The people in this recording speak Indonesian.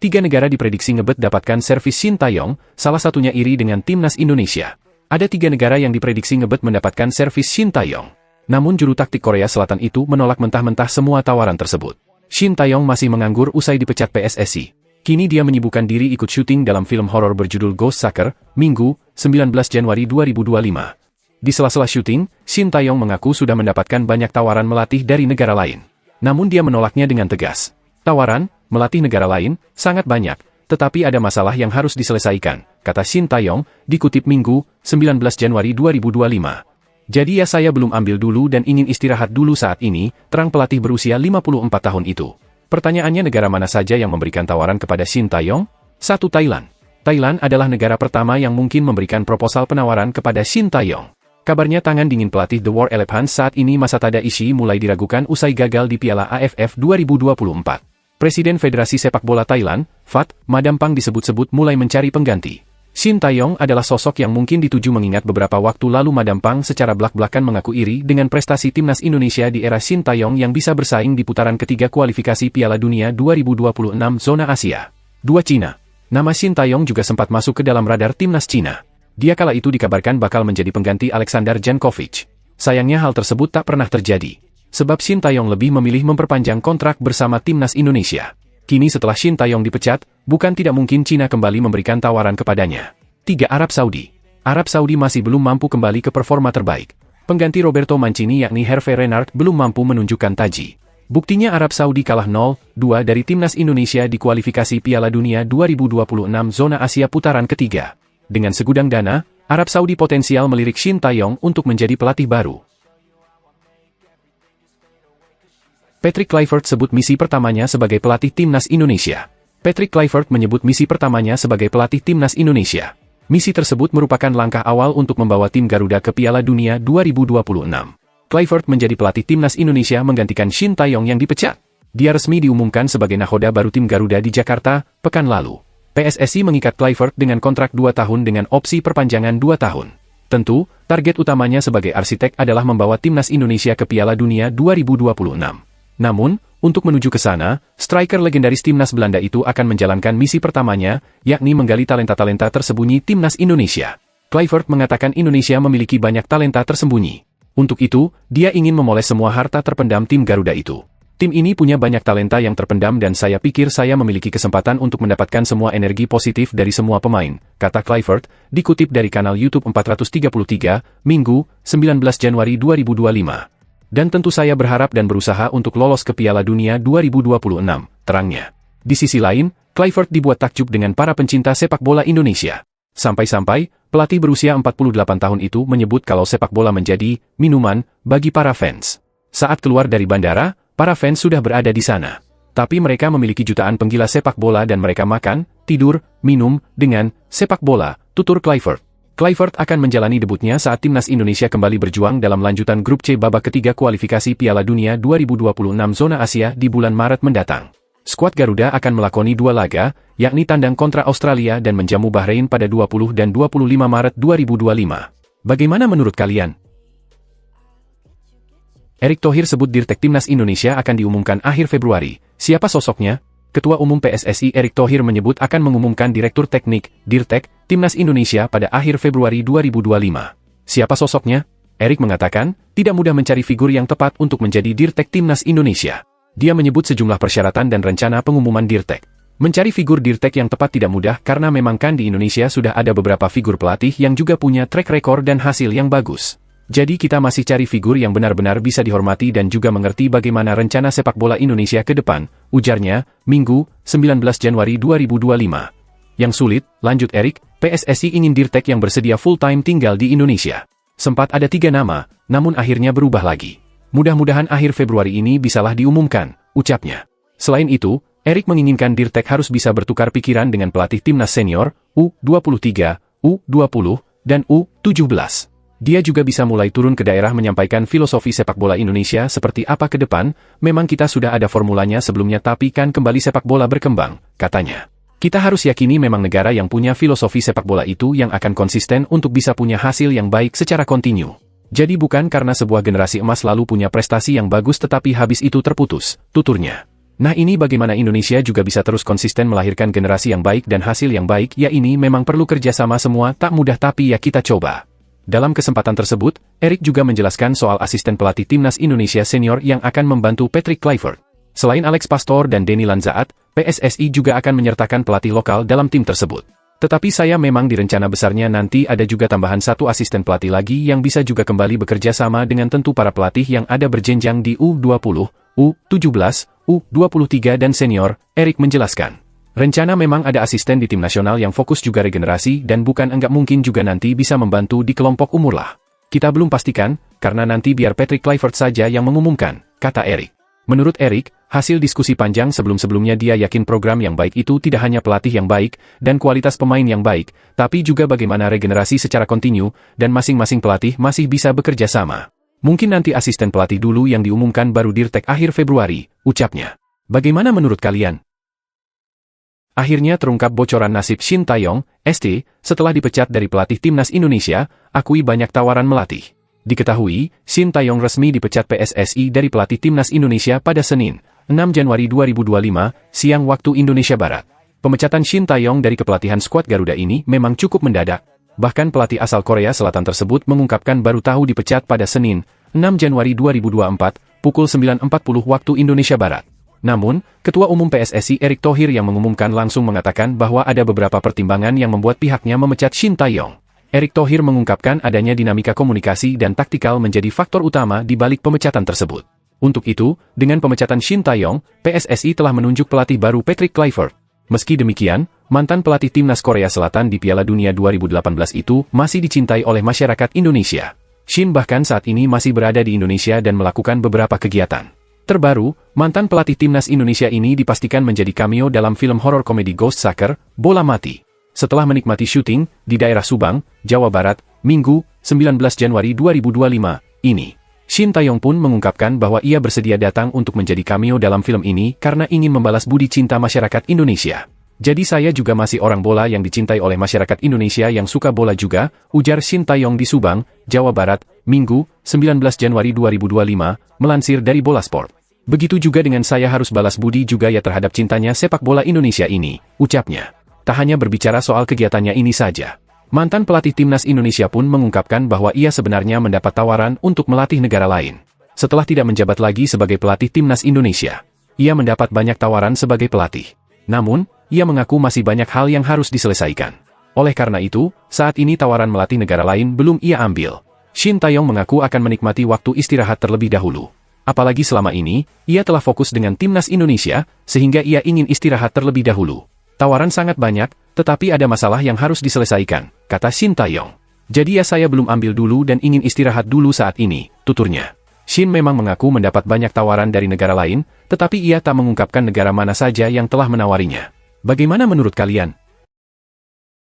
3 negara diprediksi ngebet dapatkan servis Shin Tae-yong, salah satunya iri dengan timnas Indonesia. Ada 3 negara yang diprediksi ngebet mendapatkan servis Shin Tae-yong. Namun juru taktik Korea Selatan itu menolak mentah-mentah semua tawaran tersebut. Shin Tae-yong masih menganggur usai dipecat PSSI. Kini dia menyibukkan diri ikut syuting dalam film horor berjudul Ghost Sucker, Minggu, 19 Januari 2025. Di sela-sela syuting, Shin Tae-yong mengaku sudah mendapatkan banyak tawaran melatih dari negara lain. Namun dia menolaknya dengan tegas. Tawaran, melatih negara lain, sangat banyak, tetapi ada masalah yang harus diselesaikan, kata Shin Tae-yong, dikutip Minggu, 19 Januari 2025. Jadi ya saya belum ambil dulu dan ingin istirahat dulu saat ini, terang pelatih berusia 54 tahun itu. Pertanyaannya negara mana saja yang memberikan tawaran kepada Shin Tae-yong? 1. Thailand. Thailand adalah negara pertama yang mungkin memberikan proposal penawaran kepada Shin Tae-yong. Kabarnya tangan dingin pelatih The War Elephants saat ini Masata Daishi mulai diragukan usai gagal di Piala AFF 2024. Presiden Federasi Sepak Bola Thailand, FAT, Madampang disebut-sebut mulai mencari pengganti. Shin Tae-yong adalah sosok yang mungkin dituju mengingat beberapa waktu lalu Madampang secara belak-belakan mengaku iri dengan prestasi timnas Indonesia di era Shin Tae-yong yang bisa bersaing di putaran ketiga kualifikasi Piala Dunia 2026 zona Asia. 2. Cina. Nama Shin Tae-yong juga sempat masuk ke dalam radar timnas Cina. Dia kala itu dikabarkan bakal menjadi pengganti Alexander Jankovic. Sayangnya hal tersebut tak pernah terjadi. Sebab Shin Tae-yong lebih memilih memperpanjang kontrak bersama timnas Indonesia. Kini setelah Shin Tae-yong dipecat, bukan tidak mungkin Cina kembali memberikan tawaran kepadanya. 3. Arab Saudi. Arab Saudi masih belum mampu kembali ke performa terbaik. Pengganti Roberto Mancini yakni Hervé Renard belum mampu menunjukkan taji. Buktinya Arab Saudi kalah 0-2 dari timnas Indonesia di kualifikasi Piala Dunia 2026 zona Asia putaran ketiga. Dengan segudang dana, Arab Saudi potensial melirik Shin Tae-yong untuk menjadi pelatih baru. Patrick Kluivert sebut misi pertamanya sebagai pelatih timnas Indonesia. Patrick Kluivert menyebut misi pertamanya sebagai pelatih timnas Indonesia. Misi tersebut merupakan langkah awal untuk membawa tim Garuda ke Piala Dunia 2026. Kluivert menjadi pelatih timnas Indonesia menggantikan Shin Tae-yong yang dipecat. Dia resmi diumumkan sebagai nahoda baru tim Garuda di Jakarta, pekan lalu. PSSI mengikat Kluivert dengan kontrak 2 tahun dengan opsi perpanjangan 2 tahun. Tentu, target utamanya sebagai arsitek adalah membawa timnas Indonesia ke Piala Dunia 2026. Namun, untuk menuju ke sana, striker legendaris timnas Belanda itu akan menjalankan misi pertamanya, yakni menggali talenta-talenta tersembunyi timnas Indonesia. Kluivert mengatakan Indonesia memiliki banyak talenta tersembunyi. Untuk itu, dia ingin memoles semua harta terpendam tim Garuda itu. Tim ini punya banyak talenta yang terpendam dan saya pikir saya memiliki kesempatan untuk mendapatkan semua energi positif dari semua pemain, kata Kluivert, dikutip dari kanal YouTube 433, Minggu, 19 Januari 2025. Dan tentu saya berharap dan berusaha untuk lolos ke Piala Dunia 2026, terangnya. Di sisi lain, Kluivert dibuat takjub dengan para pencinta sepak bola Indonesia. Sampai-sampai, pelatih berusia 48 tahun itu menyebut kalau sepak bola menjadi minuman bagi para fans. Saat keluar dari bandara, para fans sudah berada di sana. Tapi mereka memiliki jutaan penggila sepak bola dan mereka makan, tidur, minum, dengan sepak bola, tutur Kluivert. Kluivert akan menjalani debutnya saat timnas Indonesia kembali berjuang dalam lanjutan grup C babak ketiga kualifikasi Piala Dunia 2026 zona Asia di bulan Maret mendatang. Skuad Garuda akan melakoni 2 laga, yakni tandang kontra Australia dan menjamu Bahrain pada 20 dan 25 Maret 2025. Bagaimana menurut kalian? Erick Thohir sebut Dirtek Timnas Indonesia akan diumumkan akhir Februari. Siapa sosoknya? Ketua Umum PSSI Erick Thohir menyebut akan mengumumkan Direktur Teknik, Dirtek, Timnas Indonesia pada akhir Februari 2025. Siapa sosoknya? Erick mengatakan, tidak mudah mencari figur yang tepat untuk menjadi Dirtek Timnas Indonesia. Dia menyebut sejumlah persyaratan dan rencana pengumuman Dirtek. Mencari figur Dirtek yang tepat tidak mudah karena memang kan di Indonesia sudah ada beberapa figur pelatih yang juga punya track record dan hasil yang bagus. Jadi kita masih cari figur yang benar-benar bisa dihormati dan juga mengerti bagaimana rencana sepak bola Indonesia ke depan, ujarnya, Minggu, 19 Januari 2025. Yang sulit, lanjut Erick, PSSI ingin Dirtek yang bersedia full-time tinggal di Indonesia. Sempat ada 3 nama, namun akhirnya berubah lagi. Mudah-mudahan akhir Februari ini bisalah diumumkan, ucapnya. Selain itu, Erick menginginkan Dirtek harus bisa bertukar pikiran dengan pelatih timnas senior, U23, U20, dan U17. Dia juga bisa mulai turun ke daerah menyampaikan filosofi sepak bola Indonesia seperti apa ke depan, memang kita sudah ada formulanya sebelumnya tapi kan kembali sepak bola berkembang, katanya. Kita harus yakini memang negara yang punya filosofi sepak bola itu yang akan konsisten untuk bisa punya hasil yang baik secara kontinu. Jadi bukan karena sebuah generasi emas lalu punya prestasi yang bagus tetapi habis itu terputus, tuturnya. Nah ini bagaimana Indonesia juga bisa terus konsisten melahirkan generasi yang baik dan hasil yang baik, ya ini memang perlu kerjasama semua, tak mudah tapi ya kita coba. Dalam kesempatan tersebut, Erik juga menjelaskan soal asisten pelatih Timnas Indonesia senior yang akan membantu Patrick Kluivert. Selain Alex Pastor dan Denny Lanzaat, PSSI juga akan menyertakan pelatih lokal dalam tim tersebut. Tetapi saya memang di rencana besarnya nanti ada juga tambahan satu asisten pelatih lagi yang bisa juga kembali bekerja sama dengan tentu para pelatih yang ada berjenjang di U20, U17, U23 dan senior, Erik menjelaskan. Rencana memang ada asisten di tim nasional yang fokus juga regenerasi dan bukan enggak mungkin juga nanti bisa membantu di kelompok umur lah. Kita belum pastikan, karena nanti biar Patrick Kluivert saja yang mengumumkan, kata Erik. Menurut Erik, hasil diskusi panjang sebelum-sebelumnya dia yakin program yang baik itu tidak hanya pelatih yang baik dan kualitas pemain yang baik, tapi juga bagaimana regenerasi secara kontinu dan masing-masing pelatih masih bisa bekerja sama. Mungkin nanti asisten pelatih dulu yang diumumkan baru Dirtek akhir Februari, ucapnya. Bagaimana menurut kalian? Akhirnya terungkap bocoran nasib Shin Tae-yong, ST, setelah dipecat dari pelatih Timnas Indonesia, akui banyak tawaran melatih. Diketahui, Shin Tae-yong resmi dipecat PSSI dari pelatih Timnas Indonesia pada Senin, 6 Januari 2025, siang waktu Indonesia Barat. Pemecatan Shin Tae-yong dari kepelatihan skuad Garuda ini memang cukup mendadak. Bahkan pelatih asal Korea Selatan tersebut mengungkapkan baru tahu dipecat pada Senin, 6 Januari 2024, pukul 9.40 waktu Indonesia Barat. Namun, Ketua Umum PSSI Erick Thohir yang mengumumkan langsung mengatakan bahwa ada beberapa pertimbangan yang membuat pihaknya memecat Shin Tae-yong. Erick Thohir mengungkapkan adanya dinamika komunikasi dan taktikal menjadi faktor utama di balik pemecatan tersebut. Untuk itu, dengan pemecatan Shin Tae-yong, PSSI telah menunjuk pelatih baru Patrick Kluivert. Meski demikian, mantan pelatih Timnas Korea Selatan di Piala Dunia 2018 itu masih dicintai oleh masyarakat Indonesia. Shin bahkan saat ini masih berada di Indonesia dan melakukan beberapa kegiatan. Terbaru, mantan pelatih Timnas Indonesia ini dipastikan menjadi cameo dalam film horor komedi Ghost Sucker, Bola Mati. Setelah menikmati syuting di daerah Subang, Jawa Barat, Minggu, 19 Januari 2025, ini. Shin Tae-yong pun mengungkapkan bahwa ia bersedia datang untuk menjadi cameo dalam film ini karena ingin membalas budi cinta masyarakat Indonesia. Jadi saya juga masih orang bola yang dicintai oleh masyarakat Indonesia yang suka bola juga, ujar Shin Tae-yong di Subang, Jawa Barat, Minggu, 19 Januari 2025, melansir dari Bola Sport. Begitu juga dengan saya harus balas budi juga ya terhadap cintanya sepak bola Indonesia ini, ucapnya. Tak hanya berbicara soal kegiatannya ini saja. Mantan pelatih Timnas Indonesia pun mengungkapkan bahwa ia sebenarnya mendapat tawaran untuk melatih negara lain. Setelah tidak menjabat lagi sebagai pelatih Timnas Indonesia, ia mendapat banyak tawaran sebagai pelatih. Namun, ia mengaku masih banyak hal yang harus diselesaikan. Oleh karena itu, saat ini tawaran melatih negara lain belum ia ambil. Shin Tae-yong mengaku akan menikmati waktu istirahat terlebih dahulu. Apalagi selama ini, ia telah fokus dengan Timnas Indonesia, sehingga ia ingin istirahat terlebih dahulu. Tawaran sangat banyak, tetapi ada masalah yang harus diselesaikan, kata Shin Tae-yong. Jadi ya saya belum ambil dulu dan ingin istirahat dulu saat ini, tuturnya. Shin memang mengaku mendapat banyak tawaran dari negara lain, tetapi ia tak mengungkapkan negara mana saja yang telah menawarinya. Bagaimana menurut kalian?